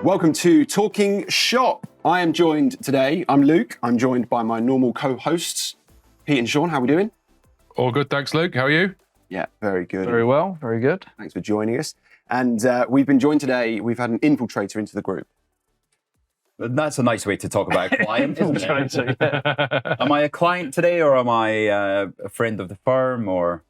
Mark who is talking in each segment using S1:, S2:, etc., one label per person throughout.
S1: Welcome to Talking Shop. I am joined today, I'm Luke. I'm joined by my normal co-hosts, Pete and Sean. How are we doing?
S2: All good, thanks, Luke. How are you?
S1: Yeah, very good.
S3: Very well, very good.
S1: Thanks for joining us. And we've been joined today, we've had an infiltrator into the group.
S4: That's a nice way to talk about a client, isn't it?
S3: Yeah.
S4: Am I a client today, or am I a friend of the firm, or?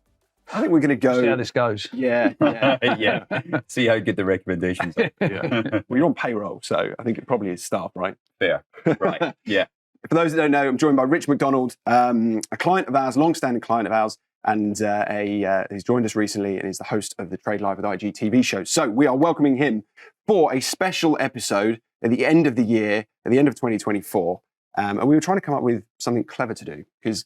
S1: I think we're going to go...
S3: See how this goes.
S1: Yeah.
S4: Yeah. See how good the recommendations are.
S1: Well, you're on payroll, so I think it probably is staff, right?
S4: Fair. Right. Yeah.
S1: For those that don't know, I'm joined by Rich MacDonald, a client of ours, long-standing client of ours, and he's joined us recently and is the host of the Trade Live with IG TV show. So we are welcoming him for a special episode at the end of the year, at the end of 2024. And we were trying to come up with something clever to do, because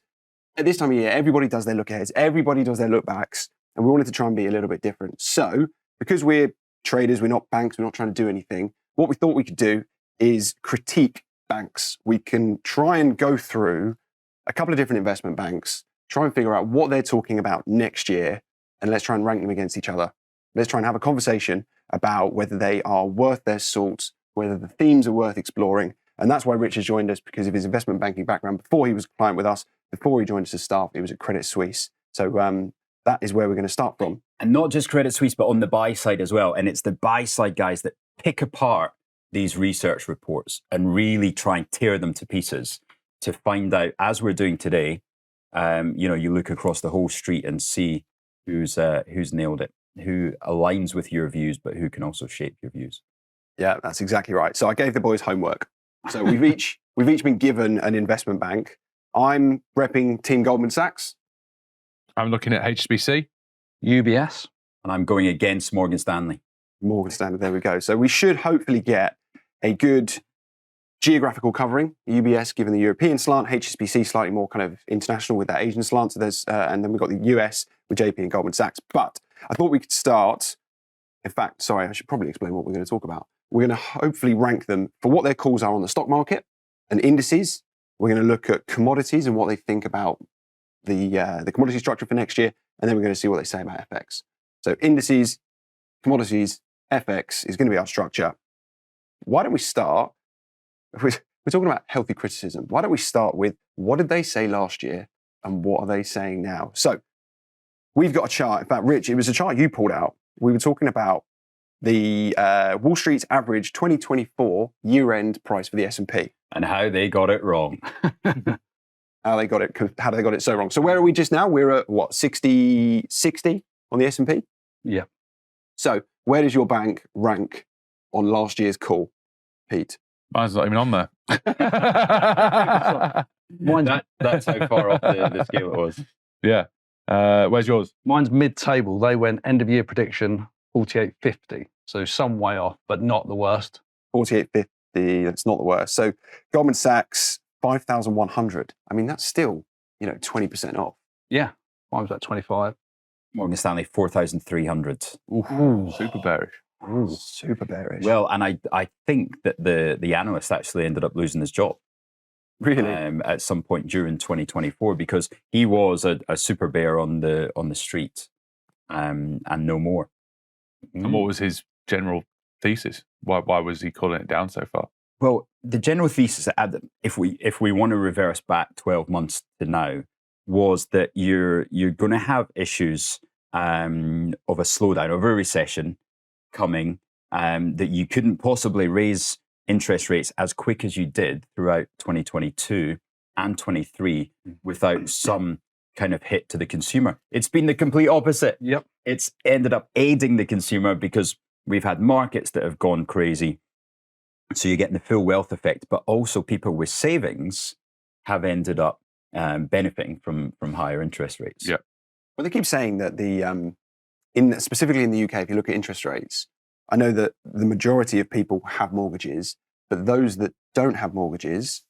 S1: at this time of year, everybody does their look aheads, everybody does their look backs, and we wanted to try and be a little bit different. So because we're traders, we're not banks, we're not trying to do anything, what we thought we could do is critique banks. We can try and go through a couple of different investment banks, try and figure out what they're talking about next year, and let's try and rank them against each other. Let's try and have a conversation about whether they are worth their salt, whether the themes are worth exploring. And that's why Rich has joined us, because of his investment banking background. Before he was a client with us, before he joined us as staff, he was at Credit Suisse. So that is where we're going to start from.
S4: And not just Credit Suisse, but on the buy side as well. And it's the buy side guys that pick apart these research reports and really try and tear them to pieces to find out, as we're doing today, you look across the whole street and see who's nailed it, who aligns with your views, but who can also shape your views.
S1: Yeah, that's exactly right. So I gave the boys homework. So we've each been given an investment bank. I'm repping Team Goldman Sachs.
S2: I'm looking at HSBC.
S3: UBS.
S4: And I'm going against Morgan Stanley.
S1: Morgan Stanley, there we go. So we should hopefully get a good geographical covering. UBS given the European slant, HSBC slightly more kind of international with that Asian slant. So there's, and then we've got the US with JP and Goldman Sachs. But I thought we could start. In fact, sorry, I should probably explain what we're going to talk about. We're going to hopefully rank them for what their calls are on the stock market and indices. We're going to look at commodities and what they think about the commodity structure for next year. And then we're going to see what they say about FX. So indices, commodities, FX is going to be our structure. Why don't we start? We're talking about healthy criticism. Why don't we start with what did they say last year and what are they saying now? So we've got a chart. In fact, Rich, it was a chart you pulled out. We were talking about the Wall Street's average 2024 year-end price for the S&P.
S4: And how they got it wrong.
S1: How they got it so wrong. So where are we just now? We're at what, 60 on the S&P?
S3: Yeah.
S1: So where does your bank rank on last year's call, Pete?
S2: Mine's not even on there.
S4: That's how far off the scale it was.
S2: Yeah. Where's yours?
S3: Mine's mid-table. They went end-of-year prediction 48.50. So some way off, but not the worst.
S1: 48.50, that's not the worst. So Goldman Sachs, 5,100. I mean, that's still, 20% off.
S3: Yeah. Mine was at 25.
S4: Morgan Stanley, 4,300.
S2: Ooh, super bearish.
S1: Ooh, super bearish.
S4: Well, and I think that the analyst actually ended up losing his job.
S1: Really?
S4: At some point during 2024, because he was a super bear on the street, and no more.
S2: And what was his general thesis? Why was he calling it down so far?
S4: Well, the general thesis, if we want to reverse back 12 months to now, was that you're going to have issues of a slowdown, of a recession coming, that you couldn't possibly raise interest rates as quick as you did throughout 2022 and 23 without some kind of hit to the consumer. It's been the complete opposite.
S3: Yep.
S4: It's ended up aiding the consumer because we've had markets that have gone crazy. So you're getting the full wealth effect, but also people with savings have ended up benefiting from higher interest rates.
S2: Yeah.
S1: Well, they keep saying that specifically in the UK, if you look at interest rates, I know that the majority of people have mortgages, but those that don't have mortgages,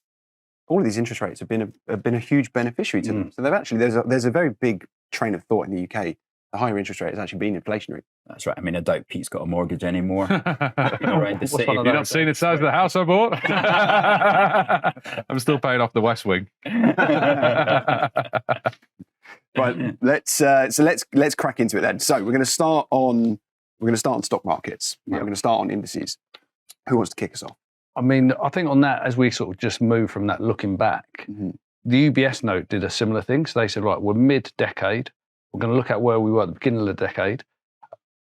S1: all of these interest rates have been a huge beneficiary to them. So they've actually there's a very big train of thought in the UK. The higher interest rate has actually been inflationary.
S4: That's right. I mean, I doubt Pete's got a mortgage anymore.
S2: Around the city. You've not seen the size of the house I bought? I'm still paying off the West Wing.
S1: Right, let's crack into it then. So we're going to start on stock markets. We're going to start on indices. Who wants to kick us off?
S3: I mean, I think on that, as we sort of just move from that looking back, the UBS note did a similar thing. So they said, right, we're mid-decade. We're going to look at where we were at the beginning of the decade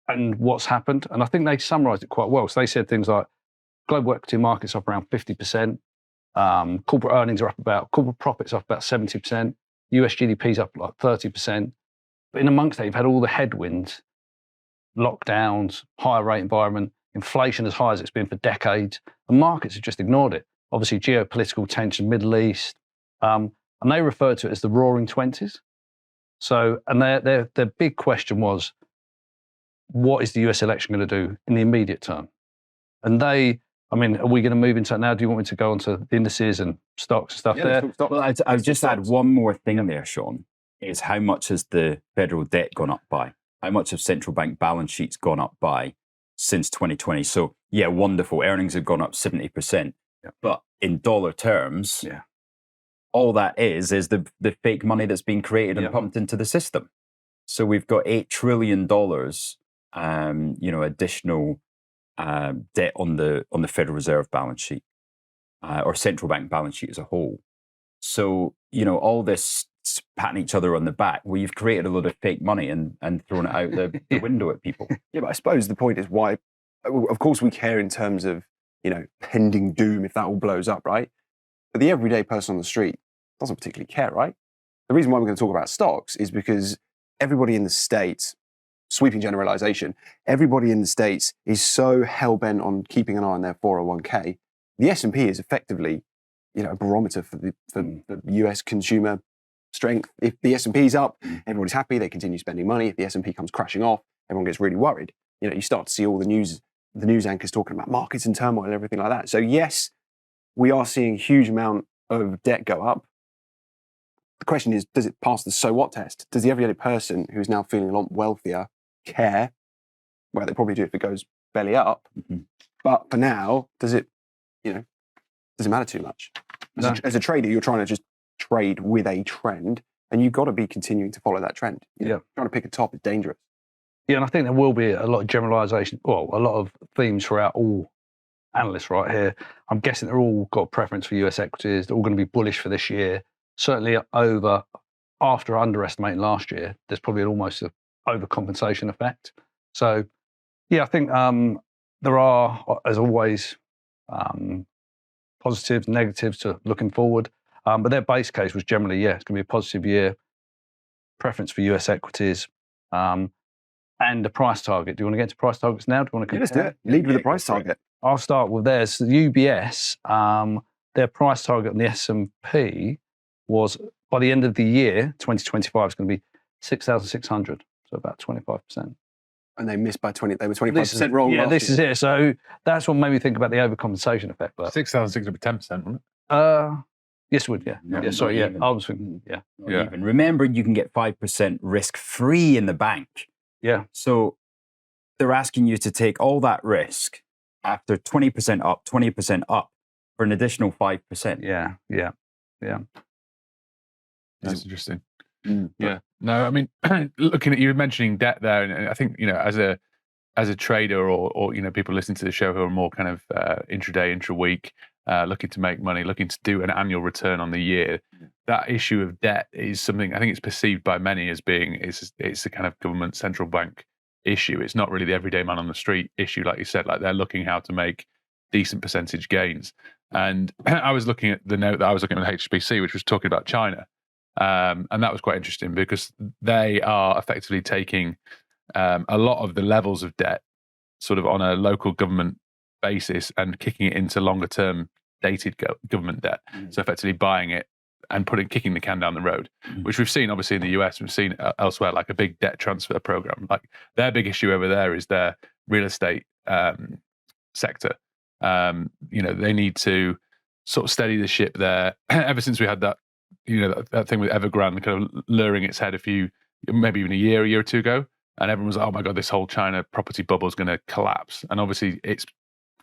S3: and what's happened. And I think they summarised it quite well. So they said things like global equity markets up around 50%, corporate earnings are up corporate profits up about 70%, US GDP's up like 30%. But in amongst that, you've had all the headwinds, lockdowns, higher rate environment, inflation as high as it's been for decades. The markets have just ignored it. Obviously, geopolitical tension, Middle East, and they referred to it as the Roaring Twenties. So, and their big question was, what is the US election going to do in the immediate term? And are we going to move into that now? Do you want me to go onto the indices and stocks and stuff there?
S4: Well, I'll just add one more thing there, Sean, is how much has the federal debt gone up by? How much have central bank balance sheets gone up by since 2020? So, yeah, wonderful. Earnings have gone up 70%.
S3: Yeah.
S4: But in dollar terms, all that is the fake money that's being created and pumped into the system. So we've got $8 trillion, additional debt on the Federal Reserve balance sheet or central bank balance sheet as a whole. So, all this patting each other on the back, well, you've created a lot of fake money and thrown it out the window at people.
S1: Yeah, but I suppose the point is why, of course we care in terms of, pending doom if that all blows up, right? But the everyday person on the street doesn't particularly care, right? The reason why we're going to talk about stocks is because everybody in the States, sweeping generalization, everybody in the States is so hell-bent on keeping an eye on their 401k. The S&P is effectively, a barometer for the US consumer strength. If the S&P is up, everybody's happy, they continue spending money. If the S&P comes crashing off, everyone gets really worried. You start to see all the news anchors talking about markets in turmoil and everything like that. So yes, we are seeing a huge amount of debt go up. The question is, does it pass the so what test? Does the everyday person who's now feeling a lot wealthier care? Well, they probably do if it goes belly up. But for now, does it matter too much? As a trader, you're trying to just trade with a trend, and you've got to be continuing to follow that trend. Trying to pick a top is dangerous.
S3: Yeah, and I think there will be a lot of generalisation, a lot of themes throughout all analysts right here. I'm guessing they're all got a preference for US equities. They're all going to be bullish for this year. Certainly after underestimating last year, there's probably almost an overcompensation effect. So, yeah, I think there are, as always, positives, negatives to looking forward. But their base case was generally, it's going to be a positive year, preference for US equities, and a price target. Do you want to get into price targets now? Do you want to
S1: let's do it. Lead with the price target.
S3: I'll start with theirs. So the UBS, their price target on the S&P was, by the end of the year, 2025, is going to be 6,600, so about 25%.
S1: And they missed by 20. They were 25% wrong.
S3: Yeah, this is it. So that's what made me think about the overcompensation effect.
S2: 6,600 would be 10%, wouldn't it?
S3: Yes, it would. Yeah. I was thinking.
S4: Even. Remember, you can get 5% risk-free in the bank.
S3: Yeah.
S4: So they're asking you to take all that risk after 20% up for an additional 5%.
S3: Yeah.
S2: That's interesting. Yeah. No, I mean, looking at you mentioning debt there, and I think as a trader or people listening to the show who are more kind of intraday, intra-week, looking to make money, looking to do an annual return on the year, that issue of debt is something I think it's perceived by many as being it's a kind of government central bank issue. It's not really the everyday man on the street issue, like you said. Like they're looking how to make decent percentage gains. And I was looking at the note that I was looking at with HSBC, which was talking about China. And that was quite interesting because they are effectively taking a lot of the levels of debt sort of on a local government basis and kicking it into longer term dated government debt. So effectively buying it and kicking the can down the road, which we've seen obviously in the US, we've seen elsewhere, like a big debt transfer program. Like their big issue over there is their real estate sector. They need to sort of steady the ship there. Ever since we had that, that thing with Evergrande kind of luring its head maybe even a year or two ago, and everyone was like, oh my God, this whole China property bubble is going to collapse. And obviously it's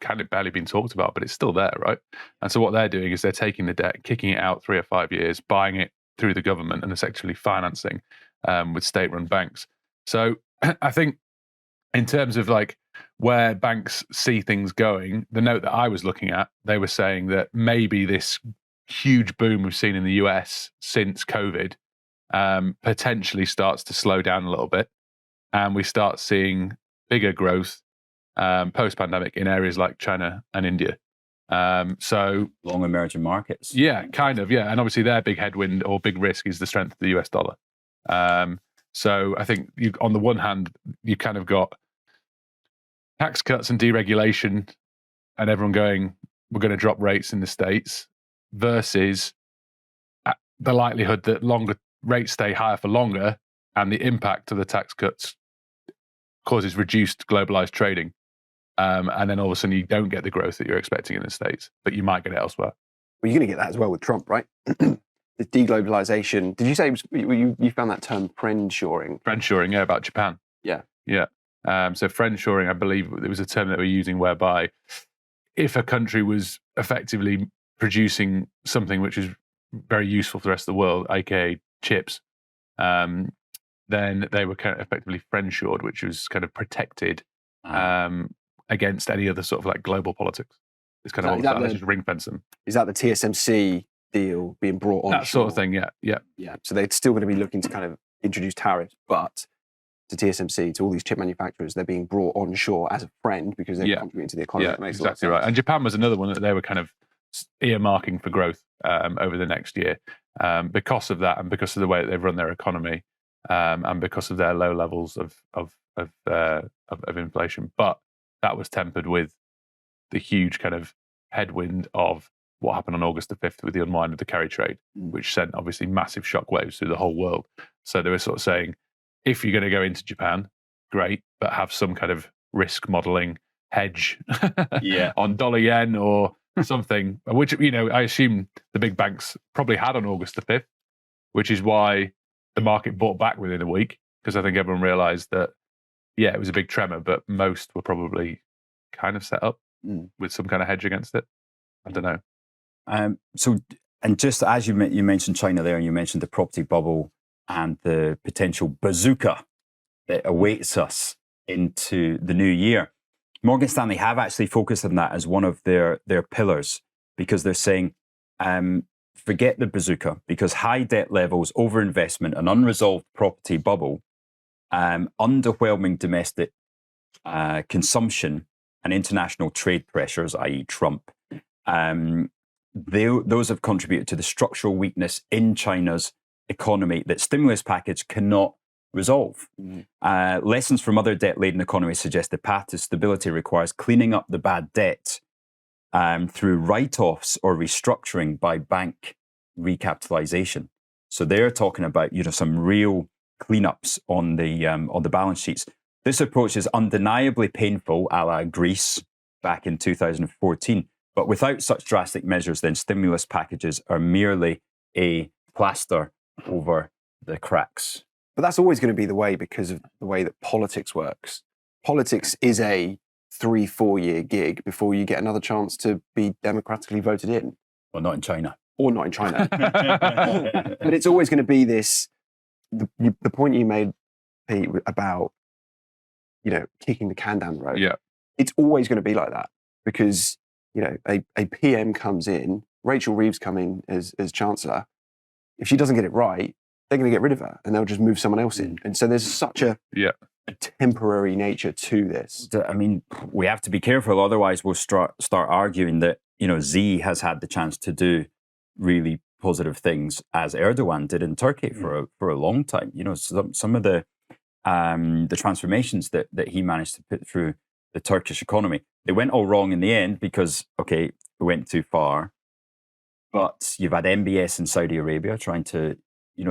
S2: kind of barely been talked about, but it's still there, right? And so what they're doing is they're taking the debt, kicking it out 3 or 5 years, buying it through the government and essentially financing with state-run banks. So I think in terms of like where banks see things going, the note that I was looking at, they were saying that maybe this huge boom we've seen in the US since COVID potentially starts to slow down a little bit, and we start seeing bigger growth post-pandemic in areas like China and India. So
S4: long emerging markets.
S2: Yeah, kind of, yeah. And obviously their big headwind or big risk is the strength of the US dollar. So I think on the one hand, you kind of got tax cuts and deregulation and everyone going, we're going to drop rates in the States, versus the likelihood that longer rates stay higher for longer, and the impact of the tax cuts causes reduced globalized trading. And then all of a sudden you don't get the growth that you're expecting in the States, but you might get it elsewhere.
S1: Well, you're going to get that as well with Trump, right? The deglobalization. Did you say you found that term friendshoring?
S2: Friendshoring, yeah, about Japan.
S1: Yeah.
S2: Yeah. So friendshoring, I believe it was a term that we're using whereby if a country was effectively producing something which is very useful for the rest of the world, aka chips, then they were kind of effectively friendshored, which was kind of protected against any other sort of like global politics. It's kind of all that. Let's just ring fence them. Is
S1: that the TSMC deal being brought on?
S2: That sort of thing, yeah.
S1: So they're still going to be looking to kind of introduce tariffs, but to TSMC, to all these chip manufacturers, they're being brought onshore as a friend because they're contributing to the economy.
S2: Yeah, exactly right. And Japan was another one that they were kind of earmarking for growth over the next year because of that, and because of the way that they've run their economy, and because of their low levels of inflation. But that was tempered with the huge kind of headwind of what happened on August the 5th with the unwind of the carry trade, which sent obviously massive shockwaves through the whole world. So they were sort of saying, if you're going to go into Japan, great, but have some kind of risk modeling hedge on dollar yen or something, which, I assume the big banks probably had on August the 5th, which is why the market bought back within a week, because I think everyone realized that, it was a big tremor, but most were probably kind of set up with some kind of hedge against it. I don't know.
S4: And just as you mentioned China there, and you mentioned the property bubble and the potential bazooka that awaits us into the new year, Morgan Stanley have actually focused on that as one of their pillars, because they're saying, forget the bazooka, because high debt levels, overinvestment, and unresolved property bubble, underwhelming domestic consumption, and international trade pressures, i.e. Trump, those have contributed to the structural weakness in China's economy that stimulus package cannot resolve. Lessons from other debt-laden economies suggest the path to stability requires cleaning up the bad debt through write-offs or restructuring by bank recapitalization. So they're talking about some real cleanups on the balance sheets. This approach is undeniably painful, a la Greece back in 2014. But without such drastic measures, then stimulus packages are merely a plaster over the cracks.
S1: But that's always going to be the way, because of the way that politics works. Politics is a 3-4 year gig before you get another chance to be democratically voted in.
S4: Well, not in China.
S1: Or not in China. But it's always going to be this, the point you made, Pete, about, kicking the can down the road.
S2: Yeah.
S1: It's always going to be like that, because, a PM comes in, Rachel Reeves come in as Chancellor. If she doesn't get it right, they're going to get rid of her and they'll just move someone else in. And so there's such a temporary nature to this.
S4: I mean, we have to be careful, otherwise we'll start arguing that, Xi has had the chance to do really positive things, as Erdogan did in Turkey for a long time. Some of the transformations that he managed to put through the Turkish economy, they went all wrong in the end because, we went too far. But you've had MBS in Saudi Arabia trying to, we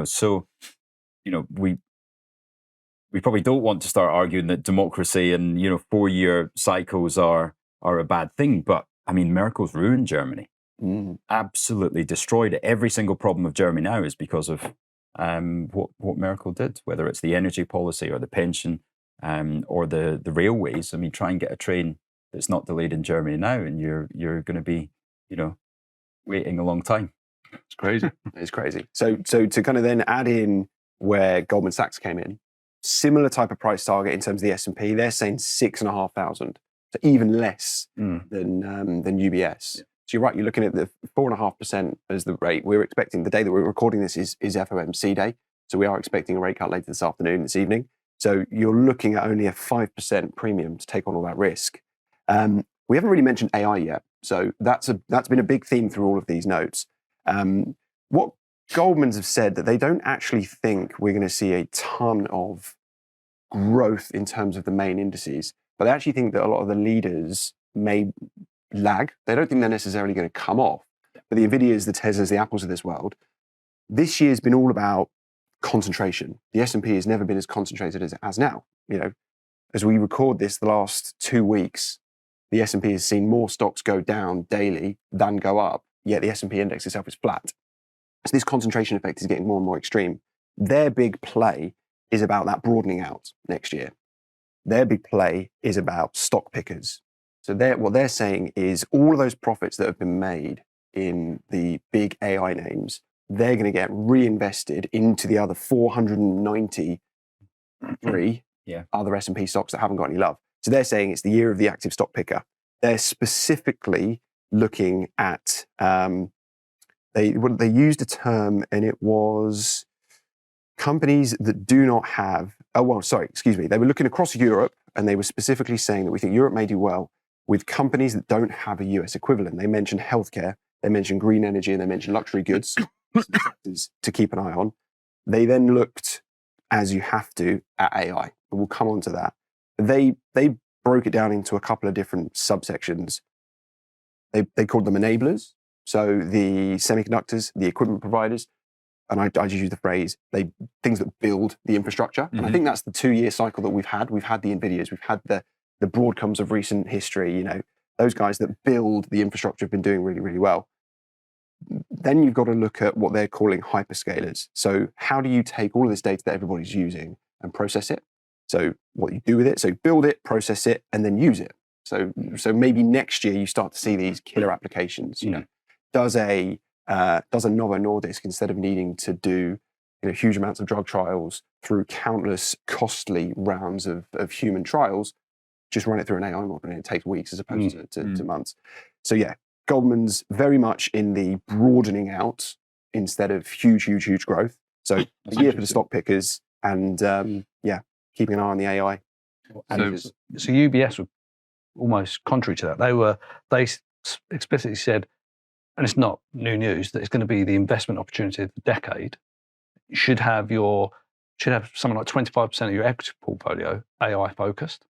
S4: probably don't want to start arguing that democracy and, 4-year cycles are a bad thing. But I mean, Merkel's ruined Germany, absolutely destroyed it. Every single problem of Germany now is because of what Merkel did, whether it's the energy policy or the pension or the railways. I mean, try and get a train that's not delayed in Germany now, and you're going to be, waiting a long time.
S2: It's crazy.
S1: It's crazy. So to kind of then add in where Goldman Sachs came in, similar type of price target in terms of the S&P. They're saying 6,500, so even less than UBS. Yeah. So you're right, you're looking at the 4.5% as the rate. We're expecting, the day that we're recording this is FOMC day. So we are expecting a rate cut later this afternoon, this evening. So you're looking at only a 5% premium to take on all that risk. We haven't really mentioned AI yet. So that's been a big theme through all of these notes. What Goldman's have said that they don't actually think we're going to see a ton of growth in terms of the main indices, but they actually think that a lot of the leaders may lag. They don't think they're necessarily going to come off. But the Nvidias, the Teslas, the Apples of this world, this year's been all about concentration. The S&P has never been as concentrated as it has now. As we record this, the last 2 weeks, the S&P has seen more stocks go down daily than go up, yet the S&P index itself is flat. So this concentration effect is getting more and more extreme. Their big play is about that broadening out next year. Their big play is about stock pickers. So what they're saying is all of those profits that have been made in the big AI names, they're going to get reinvested into the other 493 other S&P stocks that haven't got any love. So they're saying it's the year of the active stock picker. They're specifically looking at, they used a term, and it was companies that do not have, they were looking across Europe, and they were specifically saying that we think Europe may do well with companies that don't have a US equivalent. They mentioned healthcare, they mentioned green energy, and they mentioned luxury goods to keep an eye on. They then looked, as you have to, at AI. And we'll come on to that. They broke it down into a couple of different subsections. They called them enablers. So the semiconductors, the equipment providers, and I just use the phrase, things that build the infrastructure. Mm-hmm. And I think that's the 2-year cycle that we've had. We've had the Nvidias, we've had the Broadcoms of recent history. Those guys that build the infrastructure have been doing really, really well. Then you've got to look at what they're calling hyperscalers. So how do you take all of this data that everybody's using and process it? So what you do with it, so build it, process it, and then use it. So maybe next year you start to see these killer applications. Does a Novo Nordisk, instead of needing to do huge amounts of drug trials through countless costly rounds of human trials, just run it through an AI model, and it takes weeks as opposed to months. So Goldman's very much in the broadening out instead of huge growth. So a year for the stock pickers, and keeping an eye on the AI.
S3: So UBS were almost contrary to that. They explicitly said, and it's not new news, that it's going to be the investment opportunity of the decade. You should have something like 25% of your equity portfolio AI focused.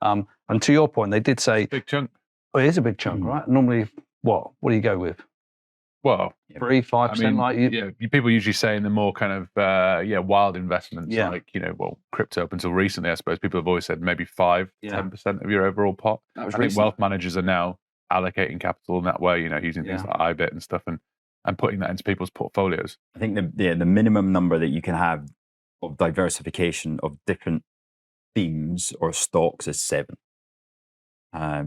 S3: And to your point, they did say
S2: big chunk.
S3: Well, it is a big chunk, right? Normally, what do you go with?
S2: Well,
S3: 3-5%.
S2: People usually say in the more kind of wild investments, like crypto up until recently, I suppose people have always said maybe 5-10% of your overall pot. I think wealth managers are now allocating capital in that way, using things like IBIT and stuff, and putting that into people's portfolios.
S4: I think the minimum number that you can have of diversification of different themes or stocks is 7.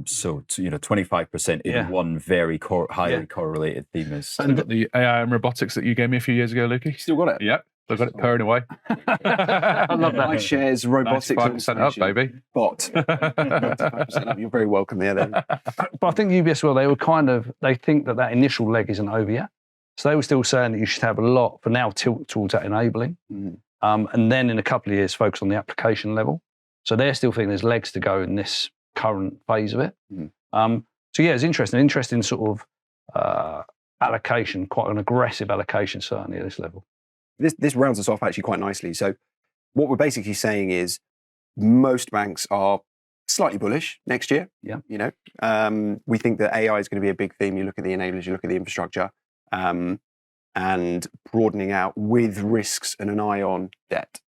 S4: So 25% in one very highly correlated theme is.
S2: And the AI and robotics that you gave me a few years ago, Lukey.
S1: Still got it.
S2: Yep. I've got it purring away.
S1: I love that. My shares, robotics,
S2: 95% up, baby.
S1: Bot. 95% up. You're very welcome there, then.
S3: But I think UBS, they think that initial leg isn't over yet. So they were still saying that you should have a lot, for now, tilt towards that enabling. And then in a couple of years, focus on the application level. So they're still thinking there's legs to go in this current phase of it. It's interesting sort of allocation, quite an aggressive allocation, certainly at this level.
S1: This rounds us off actually quite nicely. So what we're basically saying is most banks are slightly bullish next year. We think that AI is going to be a big theme. You look at the enablers, you look at the infrastructure, and broadening out with risks and an eye on debt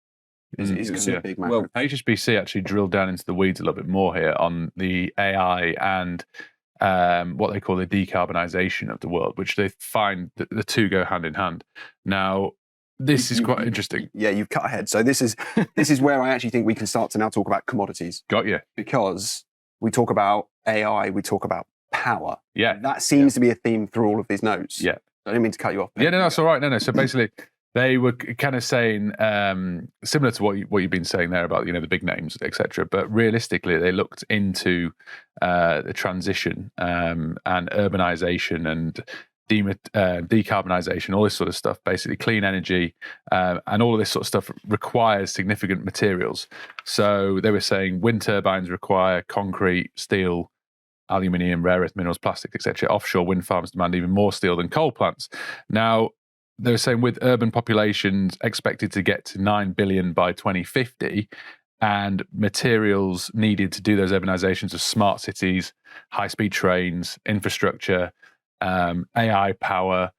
S1: is going to be a big macro.
S2: Well, HSBC actually drilled down into the weeds a little bit more here on the AI and what they call the decarbonisation of the world, which they find that the two go hand in hand. Now, this is quite interesting.
S1: Yeah, you've cut ahead. So this is where I actually think we can start to now talk about commodities.
S2: Got you.
S1: Because we talk about AI, we talk about power.
S2: Yeah.
S1: That seems to be a theme through all of these notes.
S2: Yeah.
S1: I didn't mean to cut you off.
S2: Yeah, no, that's all right. No. So basically, they were kind of saying similar to what you've been saying there about the big names, etc. But realistically, they looked into the transition and urbanization and decarbonisation, all this sort of stuff. Basically, clean energy and all of this sort of stuff requires significant materials. So they were saying wind turbines require concrete, steel, aluminium, rare earth minerals, plastics, etc. Offshore wind farms demand even more steel than coal plants. Now, they were saying with urban populations expected to get to 9 billion by 2050, and materials needed to do those urbanizations of smart cities, high-speed trains, infrastructure, AI power.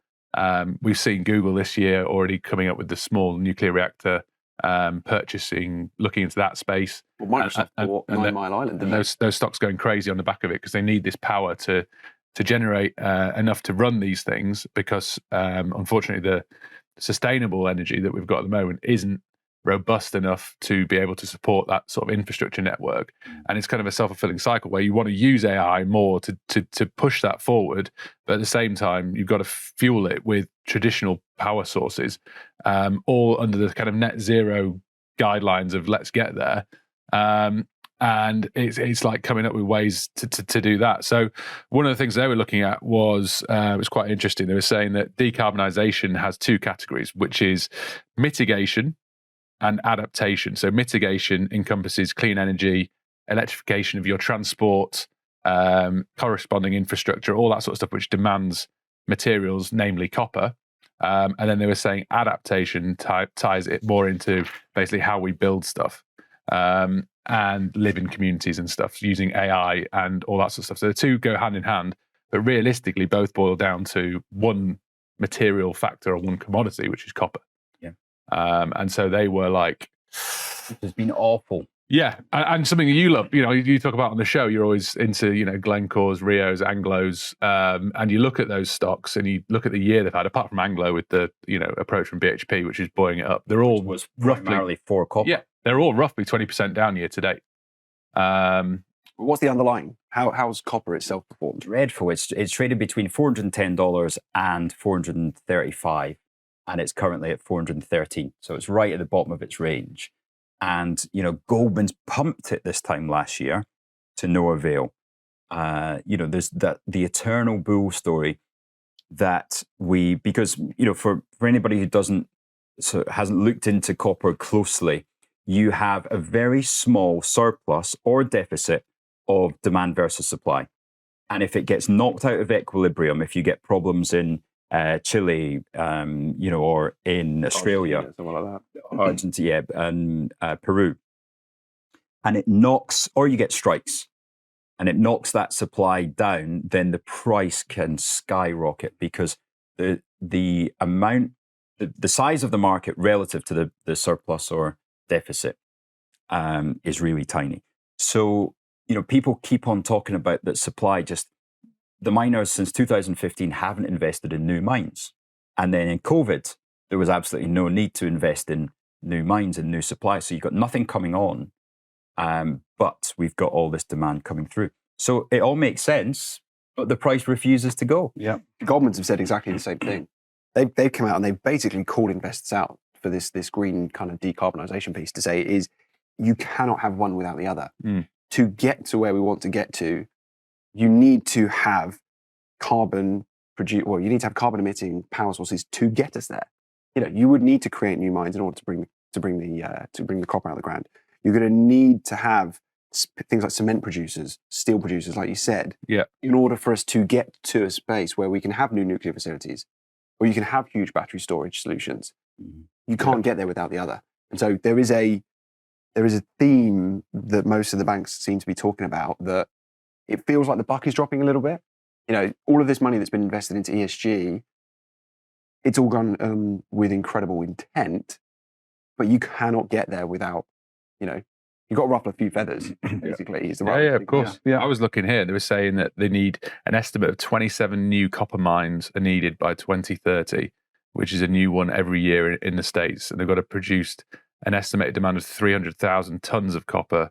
S2: We've seen Google this year already coming up with the small nuclear reactor purchasing, looking into that space.
S1: Well, Microsoft bought 9 Mile Island.
S2: And those stocks going crazy on the back of it because they need this power to generate enough to run these things, because unfortunately the sustainable energy that we've got at the moment isn't robust enough to be able to support that sort of infrastructure network. And it's kind of a self-fulfilling cycle where you want to use AI more to push that forward, but at the same time you've got to fuel it with traditional power sources, all under the kind of net zero guidelines of let's get there. And it's like coming up with ways to do that. So one of the things they were looking at was it was quite interesting. They were saying that decarbonisation has 2 categories, which is mitigation and adaptation. So mitigation encompasses clean energy, electrification of your transport, corresponding infrastructure, all that sort of stuff, which demands materials, namely copper. And then they were saying adaptation ties it more into basically how we build stuff and live in communities and stuff, using AI and all that sort of stuff. So the 2 go hand in hand, but realistically both boil down to one material factor or one commodity, which is copper. And so they were like,
S4: it's been awful.
S2: Yeah, and something that you love, you talk about on the show, you're always into, Glencore's, Rio's, Anglo's, and you look at those stocks and you look at the year they've had, apart from Anglo with the, approach from BHP, which is buoying it up. They're all
S4: was primarily for copper.
S2: Yeah, they're all roughly 20% down year to date.
S1: What's the underlying? How's copper itself performed?
S4: Dreadful. It's traded between $410 and $435. And it's currently at 413. So it's right at the bottom of its range. And, Goldman's pumped it this time last year to no avail. There's the eternal bull story that because, for anybody who hasn't looked into copper closely, you have a very small surplus or deficit of demand versus supply. And if it gets knocked out of equilibrium, if you get problems in Chile, or in Australia,
S1: something like that,
S4: Argentina, and Peru, and it knocks, or you get strikes, and it knocks that supply down, then the price can skyrocket because the amount, the size of the market relative to the surplus or deficit is really tiny. So people keep on talking about that supply just. The miners since 2015 haven't invested in new mines. And then in COVID, there was absolutely no need to invest in new mines and new supply. So you've got nothing coming on, but we've got all this demand coming through. So it all makes sense, but the price refuses to go.
S1: Yeah. Goldman's have said exactly the same thing. They've come out and they've basically called investors out for this green kind of decarbonisation piece to say is you cannot have one without the other. To get to where we want to get to, you need to have carbon emitting power sources to get us there. You would need to create new mines in order to bring the copper out of the ground. You're going to need to have things like cement producers, steel producers, like you said, in order for us to get to a space where we can have new nuclear facilities, or you can have huge battery storage solutions. You can't get there without the other. And so there is a theme that most of the banks seem to be talking about, that it feels like the buck is dropping a little bit. All of this money that's been invested into ESG, it's all gone with incredible intent, but you cannot get there without, you've got to ruffle a few feathers, basically. Is the right
S2: of course. Yeah. I was looking here, they were saying that they need an estimate of 27 new copper mines are needed by 2030, which is a new one every year in the States. And they've got to produce an estimated demand of 300,000 tons of copper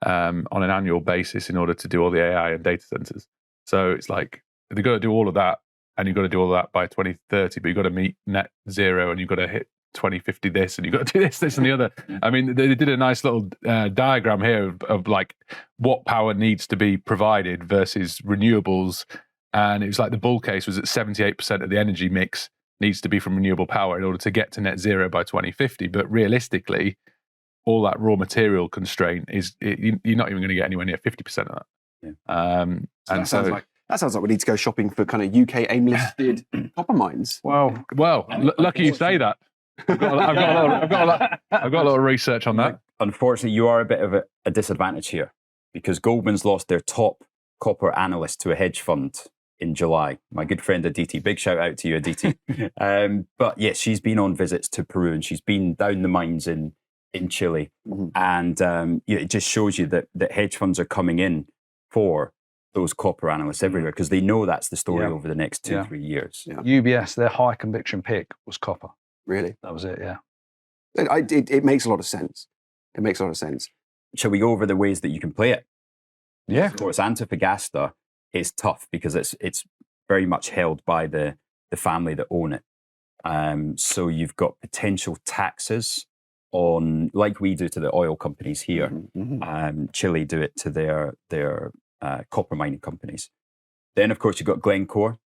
S2: on an annual basis in order to do all the AI and data centers. So it's like they've got to do all of that, and you've got to do all of that by 2030, but you've got to meet net zero and you've got to hit 2050 this, and you've got to do this, and the other. I mean, they did a nice little diagram here of like what power needs to be provided versus renewables. And it was like the bull case was that 78% of the energy mix needs to be from renewable power in order to get to net zero by 2050. But realistically, all that raw material constraint you're not even going to get anywhere near 50% of that.
S1: Yeah. That sounds like we need to go shopping for kind of UK AIM-listed copper mines.
S2: Well, lucky you say that. I've got a lot of research on that.
S4: Unfortunately, you are a bit of a disadvantage here because Goldman's lost their top copper analyst to a hedge fund in July. My good friend Aditi, big shout out to you, Aditi. But yes, she's been on visits to Peru and she's been down the mines in Chile. Mm-hmm. And it just shows you that hedge funds are coming in for those copper analysts everywhere because they know that's the story over the next 2-3 years.
S3: Yeah. UBS, their high conviction pick was copper.
S1: Really?
S3: That was it, yeah.
S1: It makes a lot of sense. It makes a lot of sense.
S4: Shall we go over the ways that you can play it?
S3: Yeah.
S4: Of course, Antofagasta is tough because it's very much held by the family that own it. So you've got potential taxes on, like we do to the oil companies here. Mm-hmm. Chile do it to their copper mining companies. Then, of course, you've got Glencore.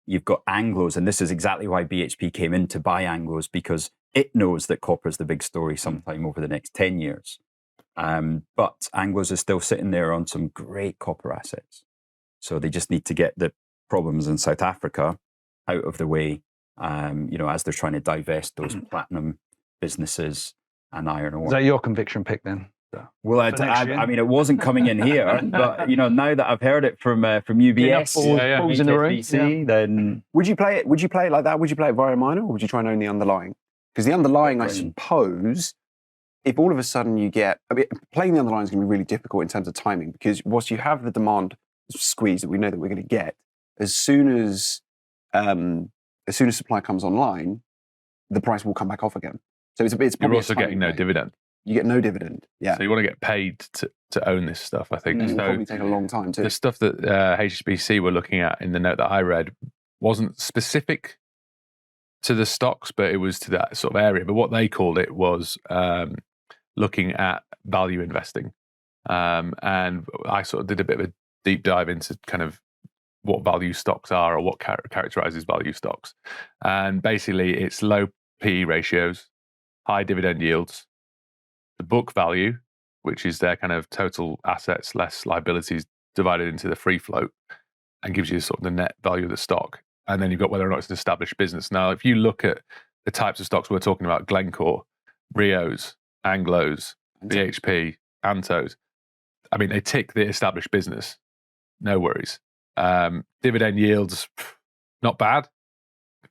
S4: You've got Anglos, and this is exactly why BHP came in to buy Anglos, because it knows that copper is the big story sometime over the next 10 years. But Anglos is still sitting there on some great copper assets. So they just need to get the problems in South Africa out of the way, as they're trying to divest those platinum businesses and iron ore.
S3: Is that your conviction pick then?
S4: Well, I mean, it wasn't coming in here, but now that I've heard it from UBS,
S3: balls in the room,
S4: then
S1: would you play it? Would you play it like that? Would you play it via minor, or would you try and own the underlying? Because the underlying, I suppose, if all of a sudden you get, playing the underlying is going to be really difficult in terms of timing, because whilst you have the demand squeeze that we know that we're going to get, as soon as supply comes online, the price will come back off again. So it's probably
S2: you're also getting no dividend.
S1: You get no dividend. Yeah.
S2: So you want to get paid to own this stuff, I think.
S1: It will
S2: so
S1: probably take a long time too.
S2: The stuff that HSBC were looking at in the note that I read wasn't specific to the stocks, but it was to that sort of area. But what they called it was looking at value investing. And I sort of did a bit of a deep dive into kind of what value stocks are or what characterizes value stocks. And basically it's low PE ratios, high dividend yields, the book value, which is their kind of total assets less liabilities divided into the free float, and gives you sort of the net value of the stock. And then you've got whether or not it's an established business. Now, if you look at the types of stocks we're talking about, Glencore, Rios, Anglos, BHP, Antos, I mean, they tick the established business. No worries. Dividend yields, not bad.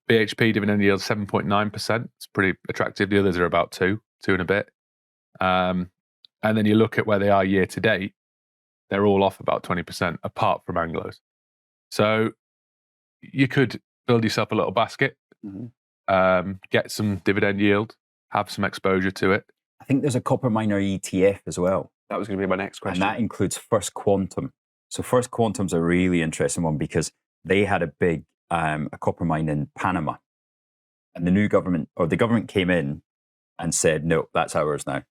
S2: BHP dividend yield 7.9%. It's pretty attractive. The others are about 2 and a bit. And then you look at where they are year to date, they're all off about 20%, apart from Anglos. So you could build yourself a little basket, get some dividend yield, have some exposure to it.
S4: I think there's a copper miner ETF as well.
S1: That was going to be my next question.
S4: And that includes First Quantum. So First Quantum's a really interesting one because they had a big a copper mine in Panama. And the government came in and said, no, that's ours now.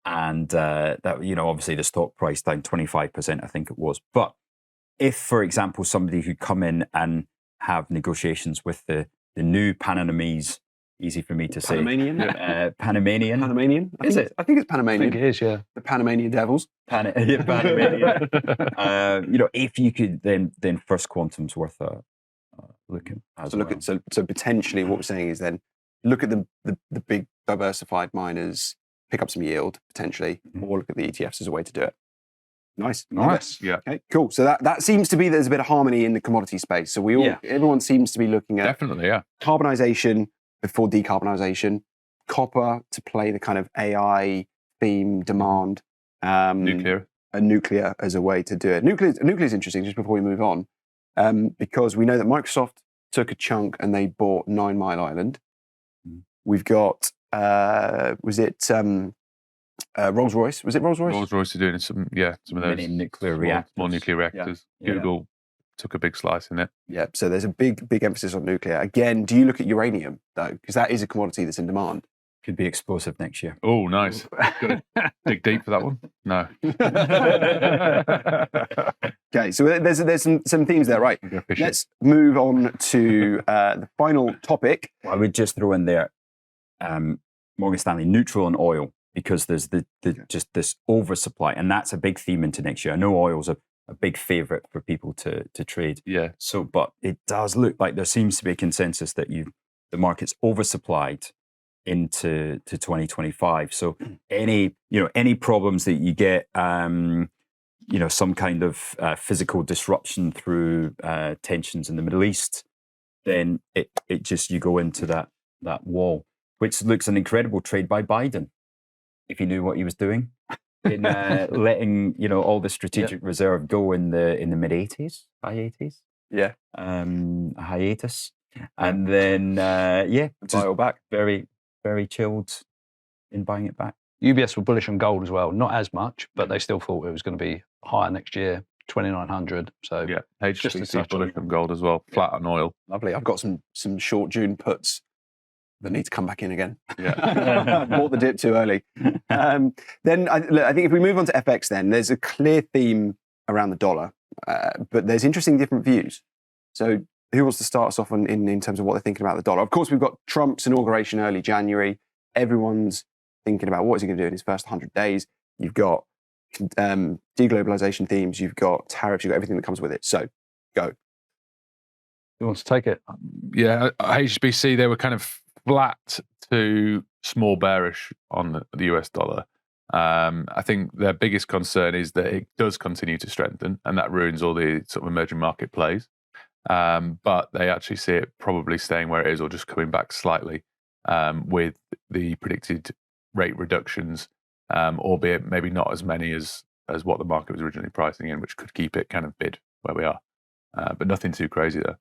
S4: And that, obviously the stock price down 25%, I think it was. But if, for example, somebody who come in and have negotiations with the new Panamese, easy for me to say.
S1: Panamanian?
S4: Panamanian?
S1: Panamanian? I think it's Panamanian.
S3: I think it is, yeah.
S1: The Panamanian Devils.
S4: Panamanian. If you could, then First Quantum's worth a look at.
S1: So potentially what we're saying is then look at the big diversified miners, pick up some yield potentially, or look at the ETFs as a way to do it. Nice.
S2: Yeah.
S1: Okay, cool. So that seems to be there's a bit of harmony in the commodity space. So everyone seems to be looking at
S2: definitely,
S1: carbonisation before decarbonisation, copper to play the kind of AI theme demand,
S2: nuclear
S1: as a way to do it. Nuclear is interesting. Just before we move on, because we know that Microsoft took a chunk and they bought 9 Mile Island. We've got Rolls-Royce? Was it Rolls-Royce?
S2: Rolls-Royce are doing some of those
S4: nuclear reactors.
S2: More nuclear reactors.
S4: Yeah.
S2: Google took a big slice in it.
S1: Yeah, so there's a big emphasis on nuclear. Again, do you look at uranium, though? Because that is a commodity that's in demand.
S4: Could be explosive next year.
S2: Oh, nice. Got to dig deep for that one? No.
S1: Okay, so there's some themes there, right? Let's move on to the final topic.
S4: I would just throw in there Morgan Stanley neutral on oil, because there's just this oversupply, and that's a big theme into next year. I know oil's a big favourite for people to trade.
S2: Yeah.
S4: So, but it does look like there seems to be a consensus that the market's oversupplied into 2025. So any problems that you get, some kind of physical disruption through tensions in the Middle East, then it just, you go into that wall, which looks an incredible trade by Biden, if he knew what he was doing in letting all the strategic reserve go in the mid 80s, high 80s.
S1: Yeah.
S4: A hiatus, and then buy all back. Very, very chilled in buying it back.
S3: UBS were bullish on gold as well, not as much, but they still thought it was going to be higher next year, 2,900. So
S2: yeah, HSBC bullish on gold as well, flat on oil.
S1: Lovely. I've got some short June puts that need to come back in again.
S2: Yeah,
S1: bought the dip too early. Then I think if we move on to FX, then there's a clear theme around the dollar, but there's interesting different views. So who wants to start us off in terms of what they're thinking about the dollar? Of course, we've got Trump's inauguration early January. Everyone's thinking about what is he going to do in his first 100 days. You've got deglobalization themes, you've got tariffs, you've got everything that comes with it. So go.
S3: Who wants to take it?
S2: Yeah, HSBC, they were kind of flat to small bearish on the US dollar. I think their biggest concern is that it does continue to strengthen, and that ruins all the sort of emerging market plays. But they actually see it probably staying where it is, or just coming back slightly with the predicted rate reductions, albeit maybe not as many as what the market was originally pricing in, which could keep it kind of bid where we are. But nothing too crazy there.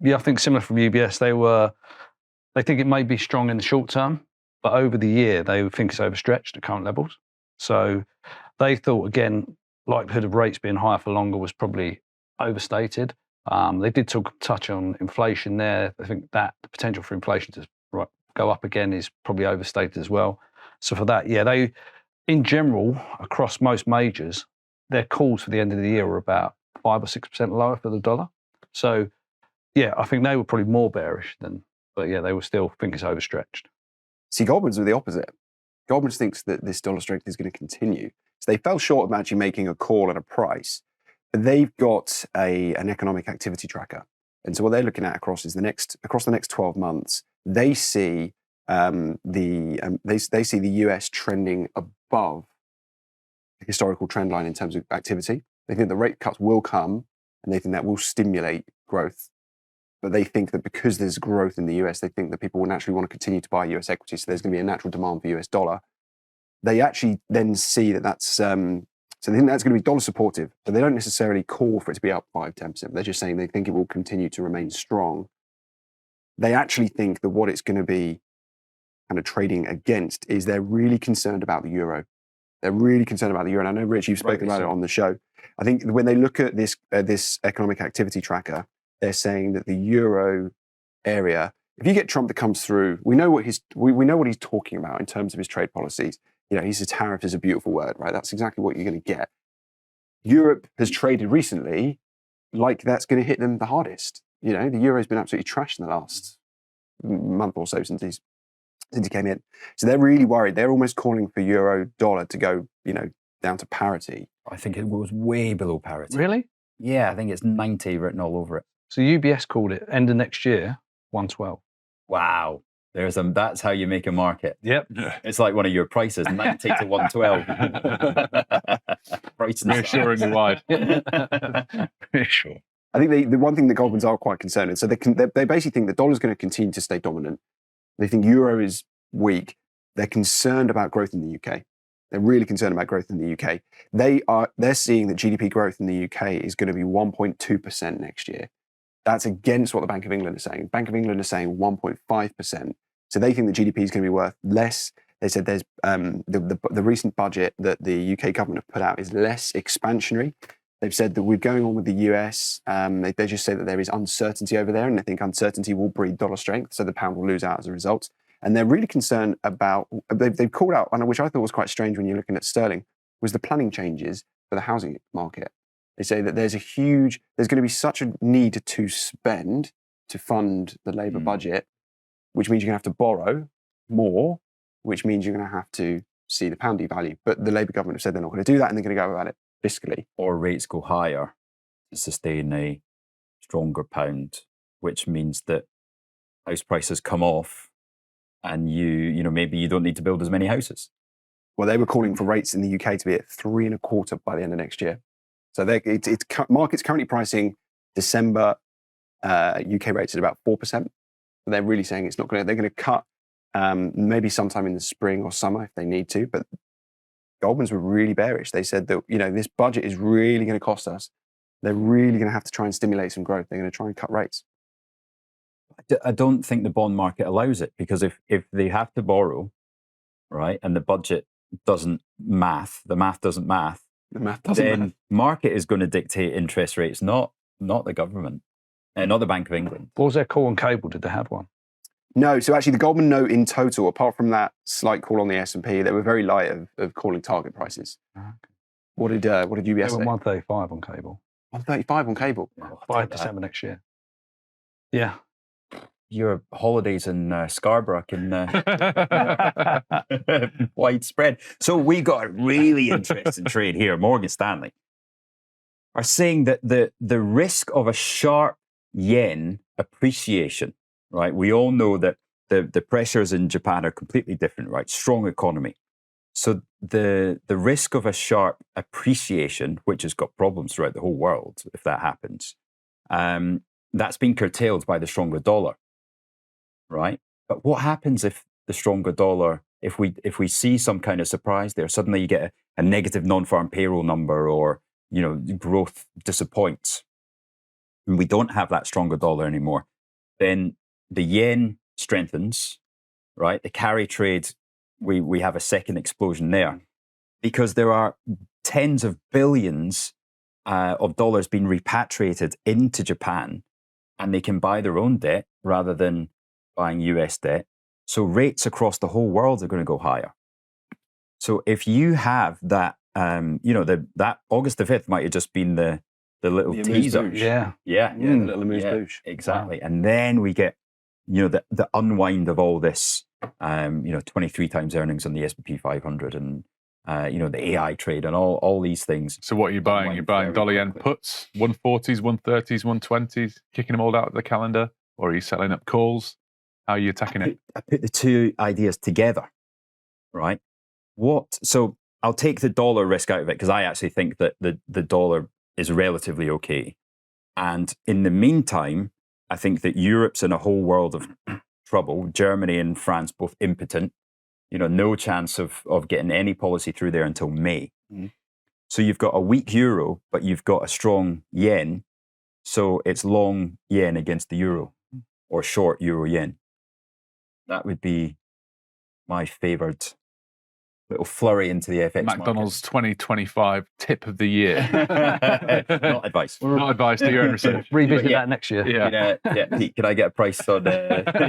S3: Yeah, I think similar from UBS. They think it may be strong in the short term, but over the year they think it's overstretched at current levels. So they thought, again, likelihood of rates being higher for longer was probably overstated. They did touch on inflation there. I think that the potential for inflation to go up again is probably overstated as well. So for that, yeah, they, in general, across most majors, their calls for the end of the year were about 5 or 6% lower for the dollar. So yeah, I think they were probably more bearish but yeah, they were still think it's overstretched.
S1: See, Goldman's are the opposite. Goldman thinks that this dollar strength is going to continue. So they fell short of actually making a call at a price, but they've got an economic activity tracker. And so what they're looking at across the next 12 months, they see they see the US trending above the historical trend line in terms of activity. They think the rate cuts will come, and they think that will stimulate growth. But they think that because there's growth in the US, they think that people will naturally want to continue to buy US equities. So there's going to be a natural demand for US dollar. They actually then see that's so they think that's going to be dollar supportive, but they don't necessarily call for it to be up 5-10%. They're just saying they think it will continue to remain strong. They actually think that what it's going to be kind of trading against is they're really concerned about the euro. They're really concerned about the euro. And I know, Rich, you've spoken about it on the show. I think when they look at this economic activity tracker, they're saying that the euro area, if you get Trump that comes through, we know what he's talking about in terms of his trade policies. He says tariff is a beautiful word, right? That's exactly what you're going to get. Europe has traded recently like that's going to hit them the hardest. The euro's been absolutely trashed in the last month or so since he came in. So they're really worried. They're almost calling for euro dollar to go, down to parity.
S4: I think it was way below parity.
S3: Really?
S4: Yeah, I think it's 90 written all over it.
S3: So UBS called it end of next year, 112.
S4: Wow. That's how you make a market.
S3: Yep.
S4: It's like one of your prices, 90 to 112.
S2: Reassuringly wide.
S3: Sure.
S1: I think the one thing that Goldman's are quite concerned in, so they basically think the dollar's going to continue to stay dominant. They think euro is weak. They're concerned about growth in the UK. They're really concerned about growth in the UK. They're seeing that GDP growth in the UK is going to be 1.2% next year. That's against what the Bank of England is saying. Bank of England is saying 1.5%. So they think the GDP is going to be worth less. They said there's the recent budget that the UK government have put out is less expansionary. They've said that we're going on with the US. They just say that there is uncertainty over there, and they think uncertainty will breed dollar strength, so the pound will lose out as a result. And they're really concerned about, they've called out, which I thought was quite strange when you're looking at sterling, was the planning changes for the housing market. They say that there's going to be such a need to spend to fund the Labour budget, which means you're going to have to borrow more, which means you're going to have to see the pound devalue. But the Labour government have said they're not going to do that, and they're going to go about it fiscally.
S4: Or rates go higher to sustain a stronger pound, which means that house prices come off, and maybe you don't need to build as many houses.
S1: Well, they were calling for rates in the UK to be at 3.25% by the end of next year. So market's currently pricing December UK rates at about 4%. But they're really saying it's not going to. They're going to cut maybe sometime in the spring or summer if they need to. But Goldman's were really bearish. They said that this budget is really going to cost us. They're really going to have to try and stimulate some growth. They're going to try and cut rates.
S4: I don't think the bond market allows it, because if they have to borrow, right, and the budget doesn't math, the math doesn't math, then market is going to dictate interest rates, not the government, and not the Bank of England.
S3: What was their call on cable? Did they have one?
S1: No, so actually the Goldman note in total, apart from that slight call on the S&P, they were very light of calling target prices.
S3: Okay.
S1: What did UBS say?
S3: 135 on cable.
S1: 135 on cable.
S3: By December next year. Yeah.
S4: Your holidays in Scarborough can widespread. So we got a really interesting trade here. Morgan Stanley are saying that the risk of a sharp yen appreciation, right? We all know that the pressures in Japan are completely different, right? Strong economy. So the risk of a sharp appreciation, which has got problems throughout the whole world, if that happens, that's been curtailed by the stronger dollar. Right, but what happens if the stronger dollar, if we see some kind of surprise there, suddenly you get a negative non-farm payroll number, or growth disappoints, and we don't have that stronger dollar anymore, then the yen strengthens, right? The carry trade, we have a second explosion there, because there are tens of billions of dollars being repatriated into Japan, and they can buy their own debt rather than buying US debt. So rates across the whole world are going to go higher. So if you have that, that August the 5th might have just been the little teaser.
S3: Yeah.
S1: The little amuse-bouche.
S4: Exactly. Wow. And then we get, the unwind of all this, 23 times earnings on the S&P 500 and, the AI trade and all these things.
S2: So what are you buying? You're buying dollar yen puts, 140s, 130s, 120s, kicking them all out of the calendar? Or are you selling up calls? How are you attacking it?
S4: I put the two ideas together, right? So I'll take the dollar risk out of it, because I actually think that the dollar is relatively okay. And in the meantime, I think that Europe's in a whole world of trouble. Germany and France both impotent. No chance of getting any policy through there until May. Mm-hmm. So you've got a weak euro, but you've got a strong yen. So it's long yen against the euro, or short euro yen. That would be my favoured little flurry into the FX
S2: McDonald's 2025 tip of the year.
S4: Not advice.
S2: Not advice to your own research.
S3: Revisit that next year.
S2: Yeah.
S4: Pete, can I get a price on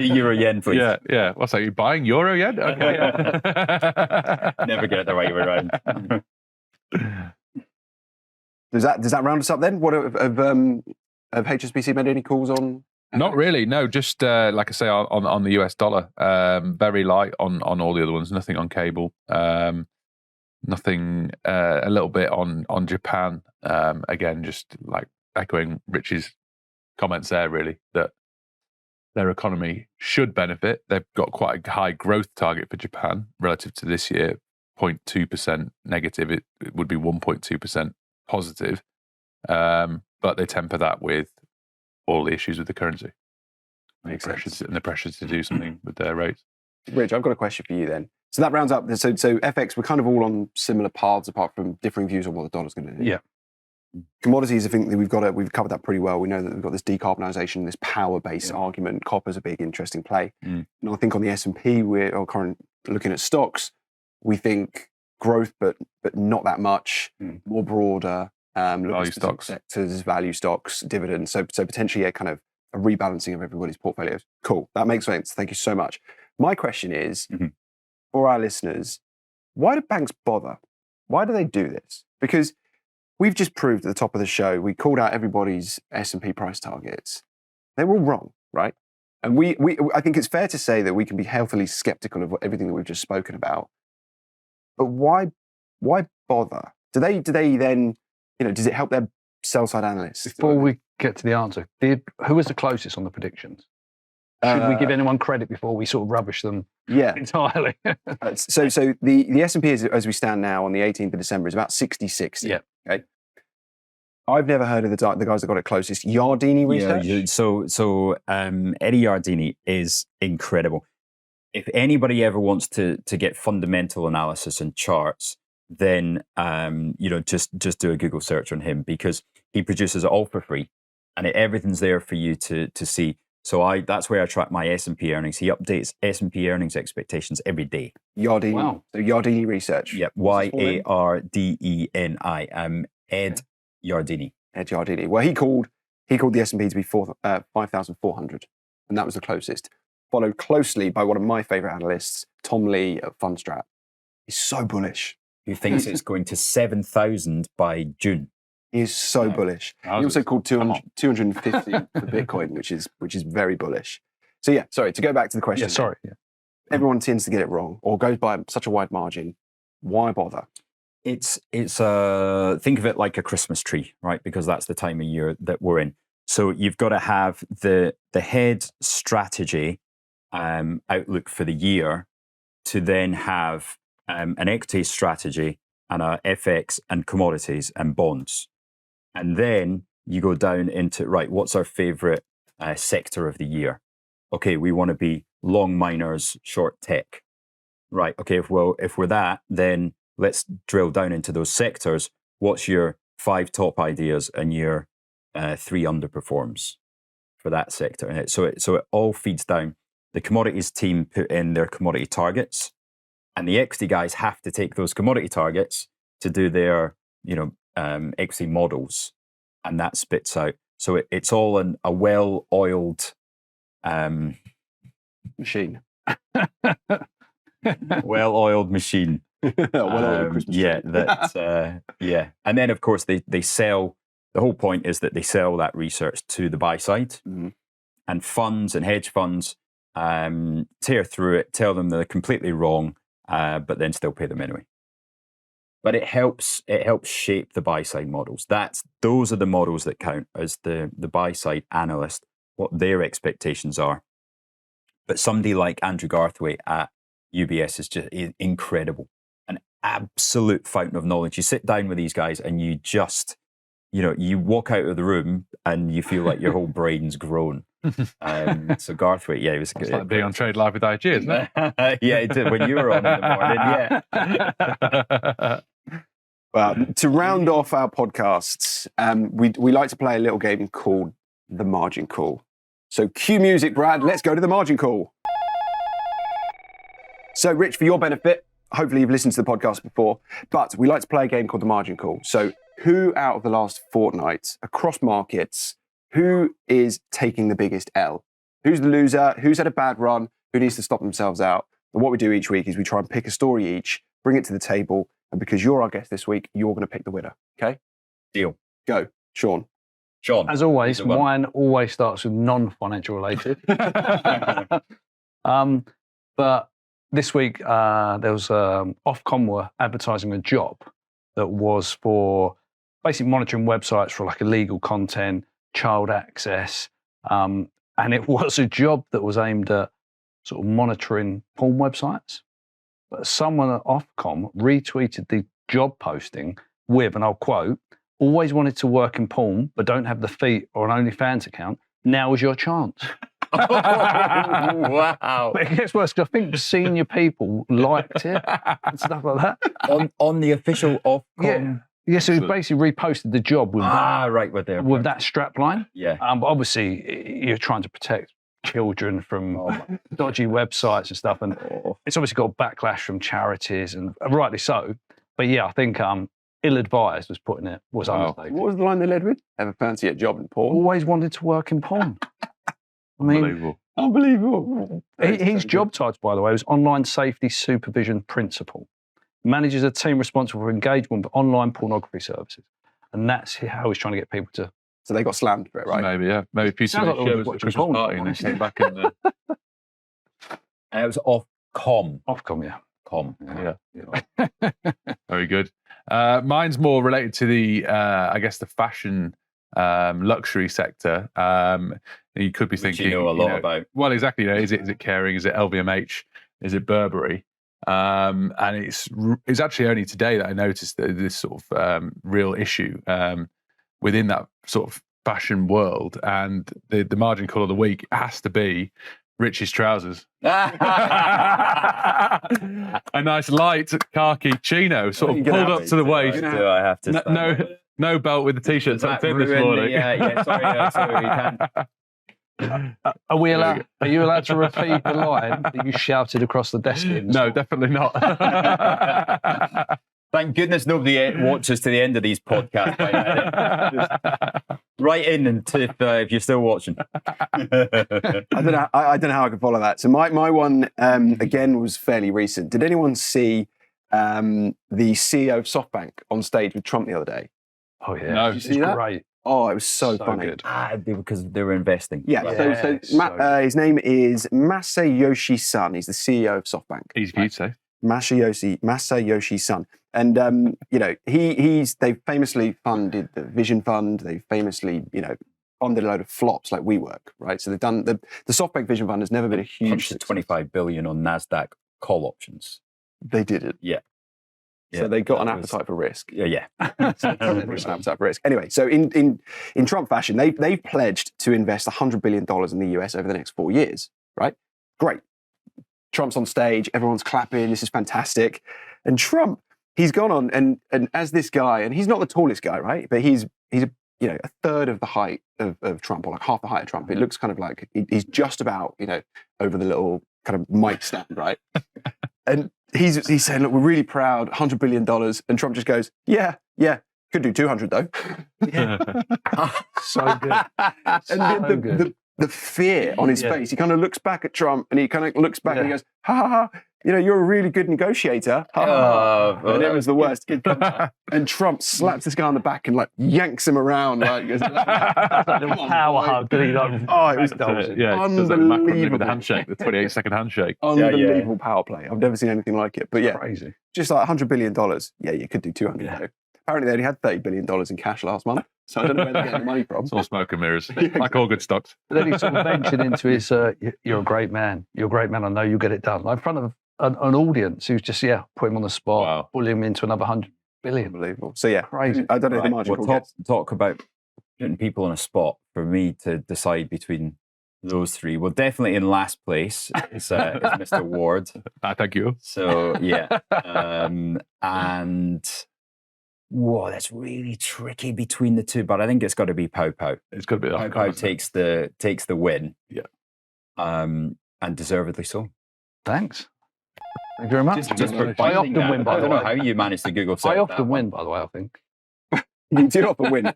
S4: euro yen, please?
S2: Yeah. What's that? You buying euro yen? Okay.
S4: Never get it the right way around.
S1: Does that round us up then? What have HSBC made any calls on?
S2: Not really, no. Just like I say, on the US dollar, very light on all the other ones. Nothing on cable. Nothing. A little bit on Japan. Again, just like echoing Rich's comments there. Really, that their economy should benefit. They've got quite a high growth target for Japan relative to this year. 0.2% negative. It would be 1.2% positive. But they temper that with all the issues with the currency, the pressures to do something with their rates.
S1: Rich, I've got a question for you then. So that rounds up. So FX, we're kind of all on similar paths, apart from differing views on what the dollar's going to do.
S3: Yeah.
S1: Commodities, I think that we've covered that pretty well. We know that we've got this decarbonisation, this power-based argument. Copper's a big, interesting play. And I think on the S&P, we're currently looking at stocks. We think growth, but not that much, more broader. look
S2: Value
S1: at specific
S2: stocks.
S1: sectors, value stocks, dividends. So potentially a kind of a rebalancing of everybody's portfolios. Cool. That makes sense. Thank you so much. My question is, for our listeners, why do banks bother? Why do they do this? Because we've just proved at the top of the show, we called out everybody's S&P price targets. They were all wrong, right? And I think it's fair to say that we can be healthily skeptical of everything that we've just spoken about. But why bother? Do they then, does it help their sell-side analysts?
S3: Before we get to the answer, who was the closest on the predictions? Should we give anyone credit before we sort of rubbish them entirely?
S1: So the S&P, as we stand now on the 18th of December, is about 60-60.
S3: Yeah.
S1: Okay. I've never heard of the guys that got it closest. Yardini Research?
S4: Yeah, so Eddie Yardini is incredible. If anybody ever wants to get fundamental analysis and charts, then just do a Google search on him, because he produces it all for free, and everything's there for you to see. So that's where I track my S&P earnings. He updates S&P earnings expectations every day.
S1: Yardini.
S3: Wow.
S1: So Yardini Research.
S4: Yep. Yardeni. Ed Yardini.
S1: Ed Yardini. Well, he called the S&P to be 5,400, and that was the closest. Followed closely by one of my favourite analysts, Tom Lee at Fundstrat. He's so bullish.
S4: Who thinks it's going to 7,000 by June?
S1: He is so bullish. He also called 250 for Bitcoin, which is very bullish. So yeah, sorry, to go back to the question.
S3: Yeah, sorry. Yeah.
S1: Everyone tends to get it wrong or goes by such a wide margin. Why bother?
S4: It's think of it like a Christmas tree, right? Because that's the time of year that we're in. So you've got to have the head strategy outlook for the year, to then have an equity strategy and a FX and commodities and bonds. And then you go down into, right, what's our favorite sector of the year? Okay, we want to be long miners, short tech. Right, okay, if we're that, then let's drill down into those sectors. What's your 5 top ideas and your 3 underperforms for that sector? And so it all feeds down. The commodities team put in their commodity targets, and the equity guys have to take those commodity targets to do their equity models, and that spits out. So it's all a well-oiled
S1: machine.
S4: Well-oiled machine.
S1: Well-oiled Christmas tree.
S4: And then of course they sell. The whole point is that they sell that research to the buy side, and funds and hedge funds tear through it, tell them they're completely wrong, but then still pay them anyway. But it helps shape the buy side models. Those are the models that count as the buy side analyst, what their expectations are. But somebody like Andrew Garthwaite at UBS is just incredible, an absolute fountain of knowledge. You sit down with these guys and you just, you walk out of the room and you feel like your whole brain's grown. So Garthwaite, it was good.
S2: It's like being on Trade Live with IG, isn't it?
S4: Yeah, it did when you were on in the morning. Yeah.
S1: Well, to round off our podcasts, we like to play a little game called the Margin Call. So cue music, Brad. Let's go to the Margin Call. So, Rich, for your benefit, hopefully you've listened to the podcast before, but we like to play a game called the Margin Call. So who out of the last fortnight across markets, who is taking the biggest L? Who's the loser? Who's had a bad run? Who needs to stop themselves out? And what we do each week is we try and pick a story each, bring it to the table, and because you're our guest this week, you're going to pick the winner. Okay?
S4: Deal.
S1: Go. Sean.
S3: As always, mine always starts with non-financial related. But this week, there was Ofcom were advertising a job that was for basically monitoring websites for like illegal content, child access, and it was a job that was aimed at sort of monitoring porn websites. But someone at Ofcom retweeted the job posting with, and I'll quote, "Always wanted to work in porn, but don't have the feet or an OnlyFans account. Now is your chance."
S4: Oh, wow.
S3: But it gets worse because I think the senior people liked it and stuff like that.
S4: On the official Ofcom.
S3: Yeah, so he basically reposted the job with that strap line.
S4: Yeah.
S3: But obviously, you're trying to protect children from dodgy websites and stuff. And it's obviously got backlash from charities, and rightly so. But yeah, I think ill-advised was putting it, was understated.
S1: What was the line they led with? Ever fancy a job in porn?
S3: Always wanted to work in porn. I mean,
S1: Unbelievable.
S3: his job title, by the way, was Online Safety Supervision Principal. Manages a team responsible for engagement with online pornography services. And that's how he's trying to get people to...
S1: So they got slammed for it, right?
S2: Maybe, yeah. Maybe Peter
S3: Sounds like
S2: show was at the
S3: watching
S2: Christmas
S3: porn,
S2: party and then
S3: honestly.
S2: came back in there.
S4: And it was Ofcom.
S3: Ofcom, yeah.
S2: Very good. Mine's more related to the, I guess, the fashion luxury sector. You could be
S4: Which
S2: thinking,
S4: you know a lot about.
S2: Well, exactly. Is it Kering? Is it LVMH? Is it Burberry? And it's actually only today that I noticed that this sort of real issue within that sort of fashion world. And the margin call of the week has to be Rich's trousers. A nice light khaki chino, sort of pulled up to the waist.
S4: Do I have to?
S2: No belt with the t-shirt tucked in this morning.
S4: Sorry, we can't.
S3: Are you allowed to repeat the line that you shouted across the desk?
S2: No, definitely not.
S4: Thank goodness nobody watches to the end of these podcasts. Write in and if you're still watching.
S1: I don't know how I can follow that. So my one again was fairly recent. Did anyone see the CEO of SoftBank on stage with Trump the other day?
S3: Oh yeah,
S2: no,
S1: did you see that?
S3: Great.
S1: Oh, it was so funny.
S3: Good.
S4: Because they were investing.
S1: Yeah. His name is Masayoshi Son. He's the CEO of SoftBank.
S2: Easy for you to say.
S1: Masayoshi Son. And they famously funded the Vision Fund. They famously, funded a load of flops like WeWork, right? So they've done the SoftBank Vision Fund has never been a huge
S4: Punched at 25 billion on NASDAQ call options.
S1: They did it.
S4: Yeah.
S1: So they got an appetite for risk.
S4: Yeah.
S1: An appetite for risk. Anyway, so in Trump fashion, they've pledged to invest $100 billion in the US over the next 4 years, right? Great. Trump's on stage, everyone's clapping, this is fantastic. And Trump, he's gone on and as this guy, and he's not the tallest guy, right? But he's a third of the height of Trump, or like half the height of Trump. It looks kind of like he's just about, over the little kind of mic stand, right? And he's saying, look, we're really proud, $100 billion. And Trump just goes, yeah, could do 200 though.
S3: So good.
S1: And the fear on his face, he kind of looks back at Trump and he kind of looks back and he goes, ha ha ha, you're a really good negotiator. Ha, ha, ha. And it was the worst. And Trump slaps this guy on the back and like yanks him around. Like, goes,
S3: power hug. It
S1: was unbelievable.
S2: The handshake, the 28-second handshake.
S1: Unbelievable power play. I've never seen anything like it. But yeah,
S3: crazy.
S1: Just like $100 billion. Yeah, you could do 200 though. Apparently they only had $30 billion in cash last month. So I don't know where they're getting the money from.
S2: It's all smoke and mirrors, like all good stocks.
S3: But then he sort of ventured into his, you're a great man. You're a great man. I know you'll get it done. Like in front of an audience who's just, put him on the spot, bully him into another $100 billion.
S1: Unbelievable. So yeah,
S3: crazy.
S1: I don't know the margin.
S4: Talk about putting people on a spot for me to decide between those three. Well, definitely in last place is Mr. Ward.
S2: Thank you.
S4: So yeah, and whoa, that's really tricky between the two. But I think it's got to be Pow Pow.
S2: It's got to be
S4: Pow Pow takes the win.
S2: Yeah,
S4: and deservedly so.
S3: Thanks. Thank you very much.
S4: Just for
S3: I often win, by the way.
S4: I don't know how you managed to Google search
S3: I often win, by the way, I think.
S1: You do often win.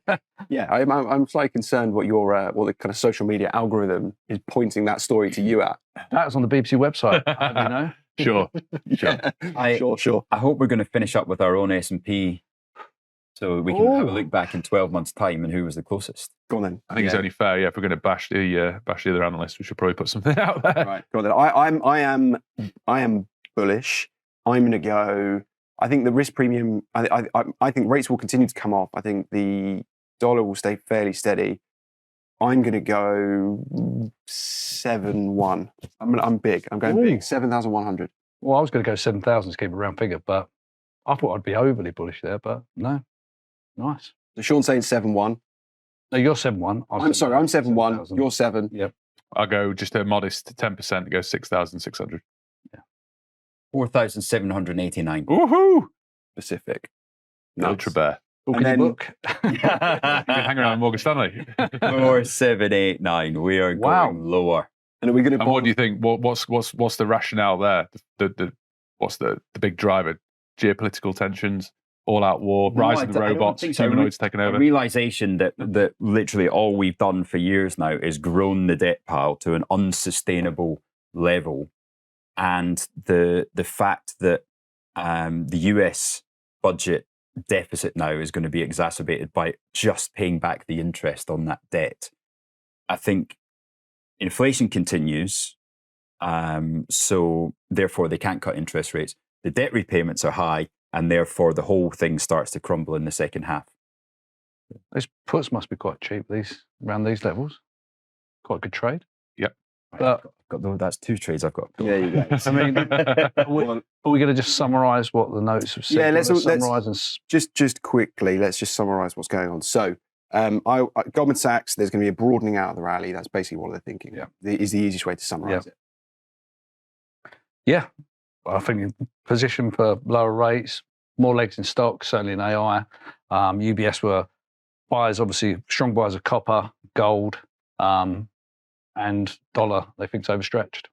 S1: Yeah, I'm slightly concerned what the kind of social media algorithm is pointing that story to you at.
S3: That's on the BBC website.
S2: Sure.
S1: Sure.
S4: I hope we're going to finish up with our own S&P so we can have a look back in 12 months' time and who was the closest.
S1: Go on then.
S2: I think it's only fair, if we're going to bash the other analysts, we should probably put something out there.
S1: Right, go on then. I am bullish. I'm going to go. I think the risk premium. I think rates will continue to come off. I think the dollar will stay fairly steady. I'm going to go 7-1. I'm big. I'm going big. 7,100.
S3: Well, I was going to go 7,000 to keep a round figure, but I thought I'd be overly bullish there. But no, nice.
S1: So Sean's saying 7-1.
S3: No, you're 7-1.
S1: I'm sorry. I'm 7-1. You're 7.
S3: Yep.
S2: I'll go just a modest 10%. Go 6,600.
S4: 4,789.
S2: Woohoo!
S1: Specific.
S2: Ultra bear.
S3: And then, book.
S2: You can hang around with Morgan Stanley.
S4: 4,789. We are going lower.
S1: And are we going to?
S2: And what do you think? What's the rationale there? What's the big driver? Geopolitical tensions. all-out war,
S4: No,
S2: rise of the
S4: I don't
S2: robots,
S4: think so.
S2: humanoids taking
S4: A
S2: over.
S4: realization that literally all we've done for years now is grown the debt pile to an unsustainable level, and the fact that the US budget deficit now is going to be exacerbated by just paying back the interest on that debt. I think inflation continues, so therefore they can't cut interest rates. The debt repayments are high, and therefore the whole thing starts to crumble in the second half.
S3: Those puts must be quite cheap around these levels. Quite good trade.
S2: Yep.
S3: But
S4: That's 2 trades I've got.
S1: There you go.
S3: I mean, are we going to just summarise what the notes have said?
S1: Yeah, let's
S3: summarise and
S1: just quickly. Let's just summarise what's going on. So, Goldman Sachs, there's going to be a broadening out of the rally. That's basically what they're thinking.
S3: Yeah.
S1: Is the easiest way to summarise it.
S3: Yeah, I think position for lower rates, more legs in stocks, certainly in AI. UBS were buyers, obviously strong buyers of copper, gold, and dollar. They think it's overstretched.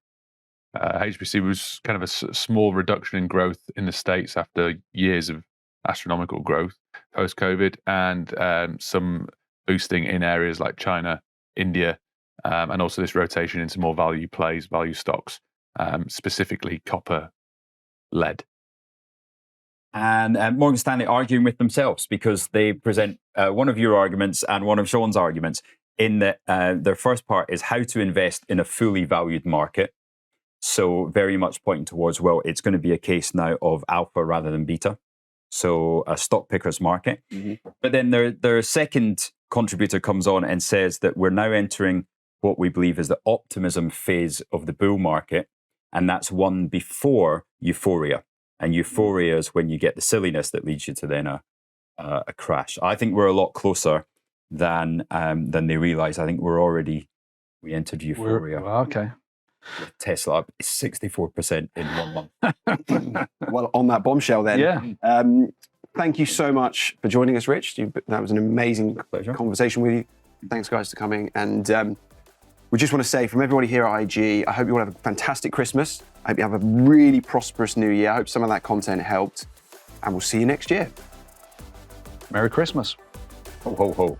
S2: HSBC was kind of a small reduction in growth in the States after years of astronomical growth post-COVID, and some boosting in areas like China, India, and also this rotation into more value plays, value stocks, specifically copper led.
S4: And Morgan Stanley arguing with themselves, because they present one of your arguments and one of Sean's arguments, in that their first part is how to invest in a fully valued market. So very much pointing towards, well, it's going to be a case now of alpha rather than beta. So a stock picker's market. Mm-hmm. But then their second contributor comes on and says that we're now entering what we believe is the optimism phase of the bull market. And that's one before euphoria. And euphoria is when you get the silliness that leads you to then a crash. I think we're a lot closer than they realize. I think we entered euphoria.
S3: Okay.
S4: Tesla up 64% in 1 month.
S1: Well, on that bombshell then.
S3: Yeah.
S1: Thank you so much for joining us, Rich. That was an amazing conversation with you. Thanks, guys, for coming. And we just want to say from everybody here at IG, I hope you all have a fantastic Christmas. I hope you have a really prosperous new year. I hope some of that content helped. And we'll see you next year.
S3: Merry Christmas.
S4: Ho, ho, ho.